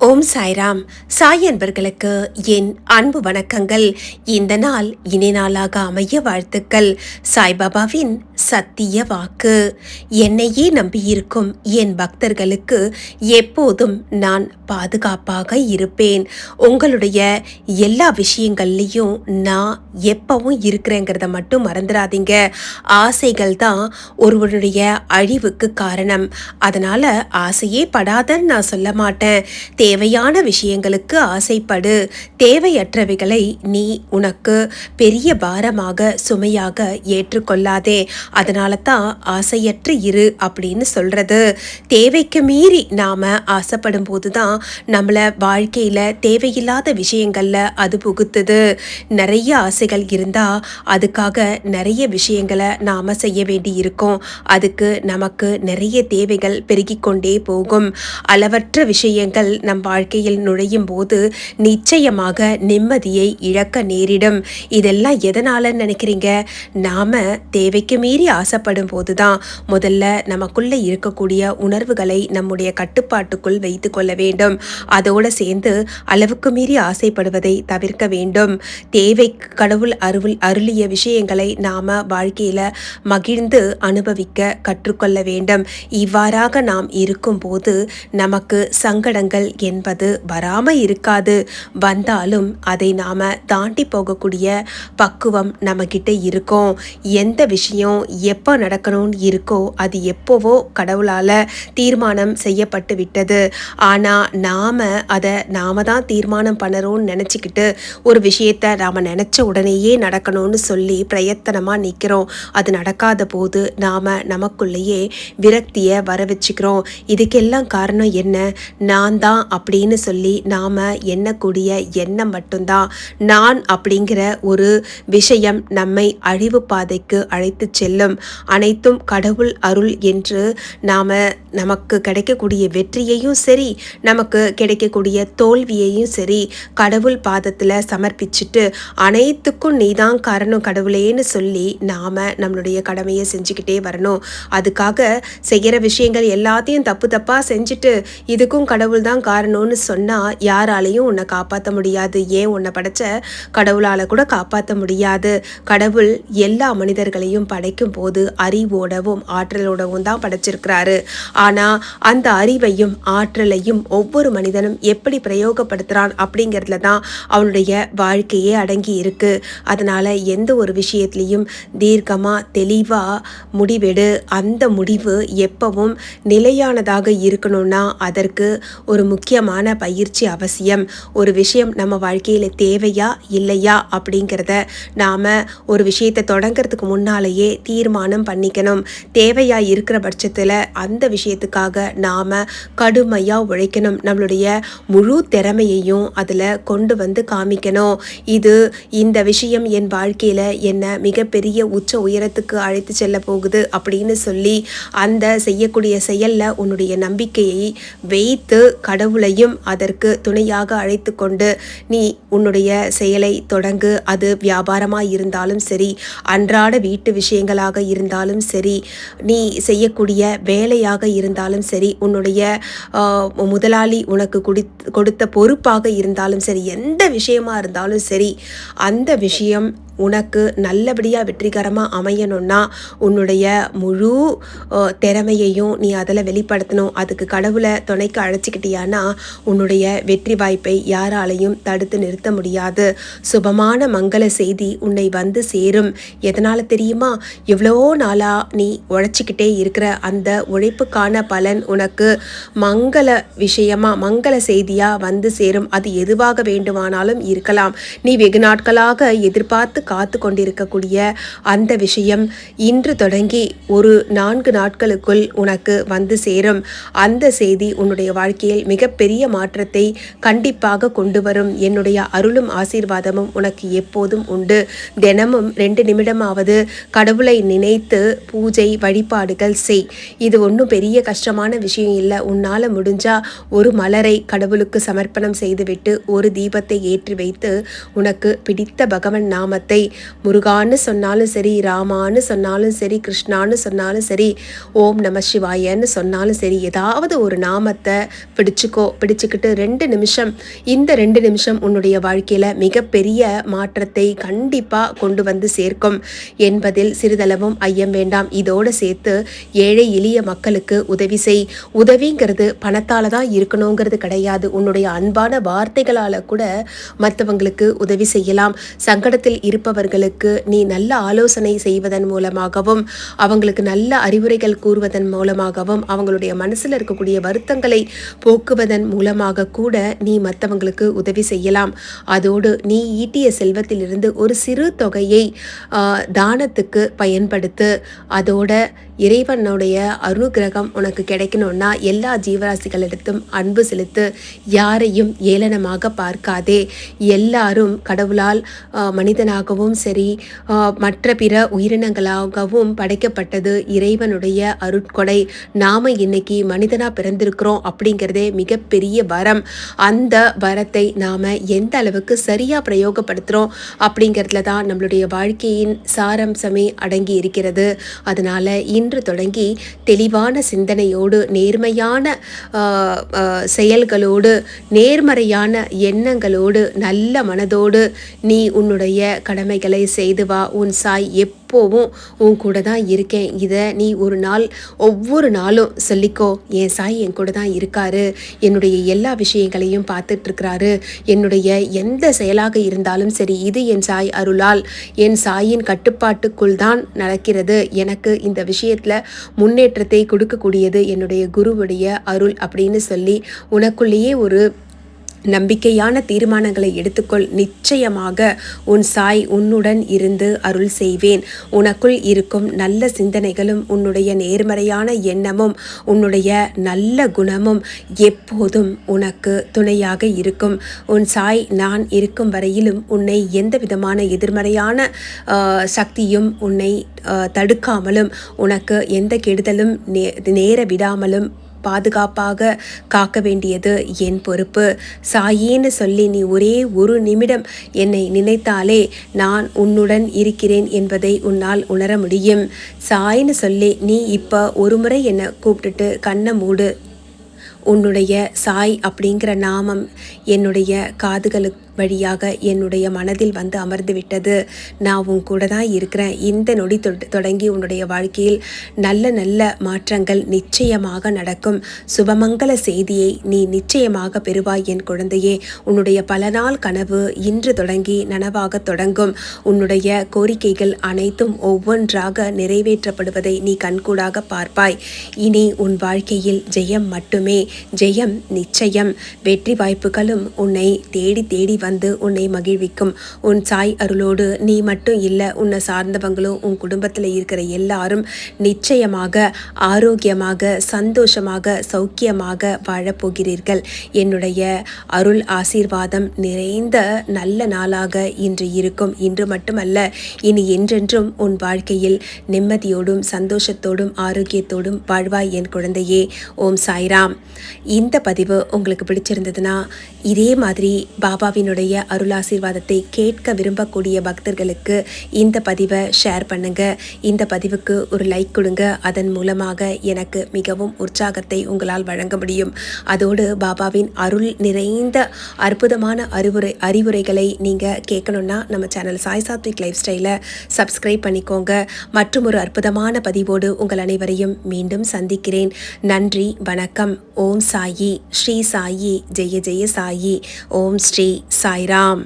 ஓம் சாய்ராம். சாய் அன்பர்களுக்கு என் அன்பு வணக்கங்கள். இந்த நாள் இனி நாளாக அமைய வாழ்த்துக்கள். சாய்பாபாவின் சத்திய வாக்கு. என்னையே நம்பியிருக்கும் என் பக்தர்களுக்கு எப்போதும் நான் பாதுகாப்பாக இருப்பேன். உங்களுடைய எல்லா விஷயங்கள்லையும் நான் எப்பவும் இருக்கிறேங்கிறத மட்டும் மறந்துடாதீங்க. ஆசைகள் தான் ஒருவனுடைய அழிவுக்கு காரணம். அதனால ஆசையே படாதன்னு நான் சொல்ல மாட்டேன். தேவையான விஷயங்களுக்கு ஆசைப்படு. தேவையற்றவைகளை நீ உனக்கு பெரிய பாரமாக சுமையாக ஏற்றுக்கொள்ளாதே. அதனால தான் ஆசையற்று இரு அப்படின்னு சொல்றது. தேவைக்கு மீறி நாம ஆசைப்படும் போதுதான் நம்மள வாழ்க்கையில தேவையில்லாத விஷயங்கள்ல அது புகுத்துது. நிறைய ஆசைகள் இருந்தா அதுக்காக நிறைய விஷயங்களை நாம செய்ய வேண்டி இருக்கும். அதுக்கு நமக்கு நிறைய தேவைகள் பெருகிக்கொண்டே போகும். அளவற்ற விஷயங்கள் நம் வாழ்க்கையில் நுழையும் போது நிச்சயமாக நிம்மதியை இழக்க நேரிடும். இதெல்லாம் எதனால நினைக்கிறீங்க? நாம தேவைக்கு மீறி ஆசைப்படும் போதுதான். முதல்ல நமக்குள்ள இருக்கக்கூடிய உணர்வுகளை நம்முடைய கட்டுப்பாட்டுக்குள் வைத்து கொள்ள வேண்டும். அதோடு சேர்ந்து அளவுக்கு மீறி ஆசைப்படுவதை தவிர்க்க வேண்டும். தேவை கடவுள் அருளிய விஷயங்களை நாம வாழ்க்கையில மகிழ்ந்து அனுபவிக்க கற்றுக்கொள்ள வேண்டும். இவ்வாறாக நாம் இருக்கும்போது நமக்கு சங்கடங்கள் என்பது வராம இருக்காது. வந்தாலும் அதை நாம தாண்டி போகக்கூடிய பக்குவம் நம்ம கிட்ட இருக்கும். எந்த விஷயம் எப்போ நடக்கணும்னு இருக்கோ அது எப்போவோ கடவுளால தீர்மானம் செய்யப்பட்டு விட்டது. ஆனா நாம தான் தீர்மானம் பண்ணறோம்னு நினைச்சுக்கிட்டு ஒரு விஷயத்த நாம நினைச்ச உடனேயே நடக்கணும்னு சொல்லி பிரயத்தனமா நிக்கிறோம். அது நடக்காத போது நாம நமக்குள்ளேயே விரக்திய வர வச்சுக்கிறோம். இதுக்கெல்லாம் காரணம் என்ன? நான் தான் அப்படின்னு சொல்லி நாம எண்ணக்கூடிய எண்ணம் மட்டும்தான். நான் அப்படிங்கிற ஒரு விஷயம் நம்மை அழிவு பாதைக்கு அழைத்து செல்லும். அனைத்தும் கடவுள் அருள் என்று நமக்கு கிடைக்கக்கூடிய வெற்றியையும் சரி, நமக்கு கிடைக்கக்கூடிய தோல்வியையும் சரி கடவுள் பாதத்துல சமர்ப்பிச்சுட்டு அனைத்துக்கும் நீதான் காரணம் கடவுளேன்னு சொல்லி நாம நம்மளுடைய கடமையை செஞ்சுக்கிட்டே வரணும். அதுக்காக செய்யற விஷயங்கள் எல்லாத்தையும் தப்பா செஞ்சுட்டு இதுக்கும் கடவுள் தான் காரணம்னு சொன்னா யாராலையும் உன்னை காப்பாற்ற முடியாது. ஏன் உன்னை படைச்ச கடவுளால கூட காப்பாற்ற முடியாது. கடவுள் எல்லா மனிதர்களையும் படைக்கும் போது அறிவோடவும் ஆற்றலோடவும் தான் படைச்சிருக்கிறாரு. ஆனா அந்த அறிவையும் ஆற்றலையும் ஒவ்வொரு மனிதனும் எப்படி பிரயோகப்படுத்துறான் அப்படிங்கிறதுல தான் அவனுடைய வாழ்க்கையே அடங்கி இருக்கு. அதனால எந்த ஒரு விஷயத்திலையும் தீர்க்கமா தெளிவா முடிவெடு. அந்த முடிவு எப்பவும் நிலையானதாக இருக்கணும்னா அதற்கு ஒரு முக்கியமான பயிற்சி அவசியம். ஒரு விஷயம் நம்ம வாழ்க்கையில தேவையா இல்லையா அப்படிங்கிறத நாம ஒரு விஷயத்தை தொடங்கிறதுக்கு முன்னாலேயே தீர்மானம் பண்ணிக்கணும். தேவையா இருக்கிற பட்சத்துல அந்த விஷயத்துக்காக நாம கடுமையா உழைக்கணும். நம்மளுடைய முழு திறமையையும் அதுல கொண்டு வந்து காமிக்கணும். இந்த விஷயம் என் வாழ்க்கையில என்ன மிகப்பெரிய உச்ச உயரத்துக்கு அழைத்து செல்ல போகுது அப்படின்னு சொல்லி அந்த செய்யக்கூடிய செயல்ல உன்னுடைய நம்பிக்கையை வைத்து கடவுளையும் அதற்கு துணையாக அழைத்து கொண்டு நீ உன்னுடைய செயலை தொடங்கு. அது வியாபாரமாக இருந்தாலும் சரி, அன்றாட வீட்டு விஷயங்களாக இருந்தாலும் சரி, நீ செய்யக்கூடிய வேலையாக இருந்தாலும் சரி, உன்னுடைய முதலாளி உனக்கு கொடுத்த பொறுப்பாக இருந்தாலும் சரி, எந்த விஷயமா இருந்தாலும் சரி, அந்த விஷயம் உனக்கு நல்லபடியாக வெற்றிகரமாக அமையணும்னா உன்னுடைய முழு திறமையையும் நீ அதில் வெளிப்படுத்தணும். அதுக்கு கடவுளை துணைக்கு அழைச்சிக்கிட்டியானா உன்னுடைய வெற்றி வாய்ப்பை யாராலையும் தடுத்து நிறுத்த முடியாது. சுபமான மங்கள செய்தி உன்னை வந்து சேரும். எதனால் தெரியுமா? எவ்வளோ நாளாக நீ உழைச்சிக்கிட்டே இருக்கிற அந்த உழைப்புக்கான பலன் உனக்கு மங்கள விஷயமா மங்கள செய்தியாக வந்து சேரும். அது எதுவாக வேண்டுமானாலும் இருக்கலாம். நீ வெகு நாட்களாக எதிர்பார்த்து காத்து கொண்டிருக்கக்கூடிய அந்த விஷயம் இன்று தொடங்கி ஒரு 4 நாட்களுக்குள் உனக்கு வந்து சேரும். அந்த செய்தி உன்னுடைய வாழ்க்கையில் மிகப்பெரிய மாற்றத்தை கண்டிப்பாக கொண்டு வரும். என்னுடைய அருளும் ஆசீர்வாதமும் உனக்கு எப்போதும் உண்டு. தினமும் 2 நிமிடமாவது கடவுளை நினைத்து பூஜை வழிபாடுகள் செய். இது ஒன்றும் பெரிய கஷ்டமான விஷயம் இல்லை. உன்னால முடிஞ்சா ஒரு மலரை கடவுளுக்கு சமர்ப்பணம் செய்துவிட்டு ஒரு தீபத்தை ஏற்றி வைத்து உனக்கு பிடித்த பகவன் நாமத்தை அருட்கொடை. முருகான்னு சொன்னாலும் சரி, ராமான்னு சொன்னாலும் சரி, கிருஷ்ணான்னு சொன்னாலும் சரி, ஓம் நம சிவாயன்னு சொன்னாலும் சரி, ஏதாவது ஒரு நாமத்தை பிடிச்சுக்கிட்டு 2 நிமிஷம், இந்த 2 நிமிஷம் உன்னுடைய வாழ்க்கையில் மிகப்பெரிய மாற்றத்தை கண்டிப்பாக கொண்டு வந்து சேர்க்கும் என்பதில் சிறிதளவும் ஐயம் வேண்டாம். இதோடு சேர்த்து ஏழை எளிய மக்களுக்கு உதவி செய். உதவிங்கிறது பணத்தால் தான் இருக்கணுங்கிறது கிடையாது. உன்னுடைய அன்பான வார்த்தைகளால் கூட மற்றவங்களுக்கு உதவி செய்யலாம். சங்கடத்தில் இருப்பவர்களுக்கு நீ நல்ல ஆலோசனை செய்வதன் மூலமாகவும், அவங்களுக்கு நல்ல அறிவுரைகள் கூறுவதன் மூலமாகவும், அவங்களுடைய மனசில் இருக்கக்கூடிய வருத்தங்களை போக்குவதன் மூலமாக கூட நீ மற்றவங்களுக்கு உதவி செய்யலாம். அதோடு நீ ஈட்டிய செல்வத்திலிருந்து ஒரு சிறு தொகையை தானத்துக்கு பயன்படுத்து. அதோட இறைவனுடைய அனுகிரகம் உனக்கு கிடைக்கணும்னா எல்லா ஜீவராசிகளிடத்தும் அன்பு செலுத்து. யாரையும் ஏளனமாக பார்க்காதே. எல்லாரும் கடவுளால் மனிதனாகவும் சரி, மற்ற பிற உயிரினங்களாகவும் படைக்கப்பட்டது இறைவனுடைய அருட்கொடை. நாம் இன்னைக்கு மனிதனாக பிறந்திருக்கிறோம் அப்படிங்கிறதே மிகப்பெரிய வரம். அந்த வரத்தை நாம் எந்த அளவுக்கு சரியாக பிரயோகப்படுத்துகிறோம் அப்படிங்கிறதுல தான் நம்மளுடைய வாழ்க்கையின் சாரம்சமே அடங்கி இருக்கிறது. அதனால் இன்று தொடங்கி தெளிவான சிந்தனையோடு, நேர்மையான செயல்களோடு, நேர்மறையான எண்ணங்களோடு, நல்ல மனதோடு நீ உன்னுடைய கடமைகளை செய்து வா. உன் சாய் எப்போவும் உன் கூட தான் இருக்கேன். இதை நீ ஒவ்வொரு நாளும் சொல்லிக்கோ. என் சாய் என் கூட தான் இருக்காரு, என்னுடைய எல்லா விஷயங்களையும் பார்த்துட்ருக்கிறாரு, என்னுடைய எந்த செயலாக இருந்தாலும் சரி இது என் சாய் அருளால், என் சாயின் கட்டுப்பாட்டுக்குள் தான் நடக்கிறது. எனக்கு இந்த விஷயத்தில் முன்னேற்றத்தை கொடுக்கக்கூடியது என்னுடைய குருவுடைய அருள் அப்படின்னு சொல்லி உனக்குள்ளேயே ஒரு நம்பிக்கையான தீர்மானங்களை எடுத்துக்கொள். நிச்சயமாக உன் சாய் உன்னுடன் இருந்து அருள் செய்வேன். உனக்குள் இருக்கும் நல்ல சிந்தனைகளும், உன்னுடைய நேர்மறையான எண்ணமும், உன்னுடைய நல்ல குணமும் எப்போதும் உனக்கு துணையாக இருக்கும். உன் சாய் நான் இருக்கும் வரையிலும் உன்னை எந்த விதமான எதிர்மறையான சக்தியும் உன்னை தடுக்காமலும், உனக்கு எந்த கெடுதலும் நேர விடாமலும் பாதுகாப்பாக காக்க வேண்டியது என் பொறுப்பு. சாயின்னு சொல்லி நீ ஒரே ஒரு நிமிடம் என்னை நினைத்தாலே நான் உன்னுடன் இருக்கிறேன் என்பதை உன்னால் உணர முடியும். சாயின்னு சொல்லி நீ இப்போ ஒரு முறை என்னை கூப்பிட்டுட்டு கண்ணை மூடு. உன்னுடைய சாய் அப்படிங்கிற நாமம் என்னுடைய காதுகளுக்கு வழியாக என்னுடைய மனதில் வந்து அமர்ந்து விட்டது. நான் உன் கூட தான் இருக்கிறேன். இந்த நொடி தொடங்கி உன்னுடைய வாழ்க்கையில் நல்ல நல்ல மாற்றங்கள் நிச்சயமாக நடக்கும். சுபமங்கல செய்தியை நீ நிச்சயமாக பெறுவாய் என் குழந்தையே. உன்னுடைய பல நாள் கனவு இன்று தொடங்கி நனவாக தொடங்கும். உன்னுடைய கோரிக்கைகள் அனைத்தும் ஒவ்வொன்றாக நிறைவேற்றப்படுவதை நீ கண்கூடாக பார்ப்பாய். இனி உன் வாழ்க்கையில் ஜெயம் மட்டுமே. ஜெயம் நிச்சயம். வெற்றி வாய்ப்புகளும் உன்னை தேடி தேடி வந்து உன்னை மகிழ்விக்கும். உன் சாய் அருளோடு நீ மட்டும் இல்லை, உன்னை சார்ந்தவங்களும் உன் குடும்பத்தில் இருக்கிற எல்லாரும் நிச்சயமாக ஆரோக்கியமாக, சந்தோஷமாக, சௌக்கியமாக வாழப்போகிறீர்கள். என்னுடைய அருள் ஆசீர்வாதம் நிறைந்த நல்ல நாளாக இன்று இருக்கும். இன்று மட்டுமல்ல, இனி என்றென்றும் உன் வாழ்க்கையில் நிம்மதியோடும் சந்தோஷத்தோடும் ஆரோக்கியத்தோடும் வாழ்வாய் என் குழந்தையே. ஓம் சாய்ராம். இந்த பதிவு உங்களுக்கு பிடிச்சிருந்ததுன்னா இதே மாதிரி பாபாவினுடைய அருளாசீர்வாதத்தை கேட்க விரும்பக்கூடிய பக்தர்களுக்கு இந்த பதிவை ஷேர் பண்ணுங்க. இந்த பதிவுக்கு ஒரு லைக் கொடுங்க. அதன் மூலமாக எனக்கு மிகவும் உற்சாகத்தை உங்களால் வழங்க முடியும். அதோடு பாபாவின் அருள் நிறைந்த அற்புதமான அறிவுரைகளை நீங்கள் கேட்கணுன்னா நம்ம சேனல் சாய் சாத்விக் லைஃப் ஸ்டைலை சப்ஸ்கிரைப் பண்ணிக்கோங்க. மற்றும் ஒரு அற்புதமான பதிவோடு உங்கள் அனைவரையும் மீண்டும் சந்திக்கிறேன். நன்றி, வணக்கம். ஓம் சாயி, ஸ்ரீ சாயி, ஜெய ஜெய சாயி. ஓம் ஸ்ரீ சாய்ராம்.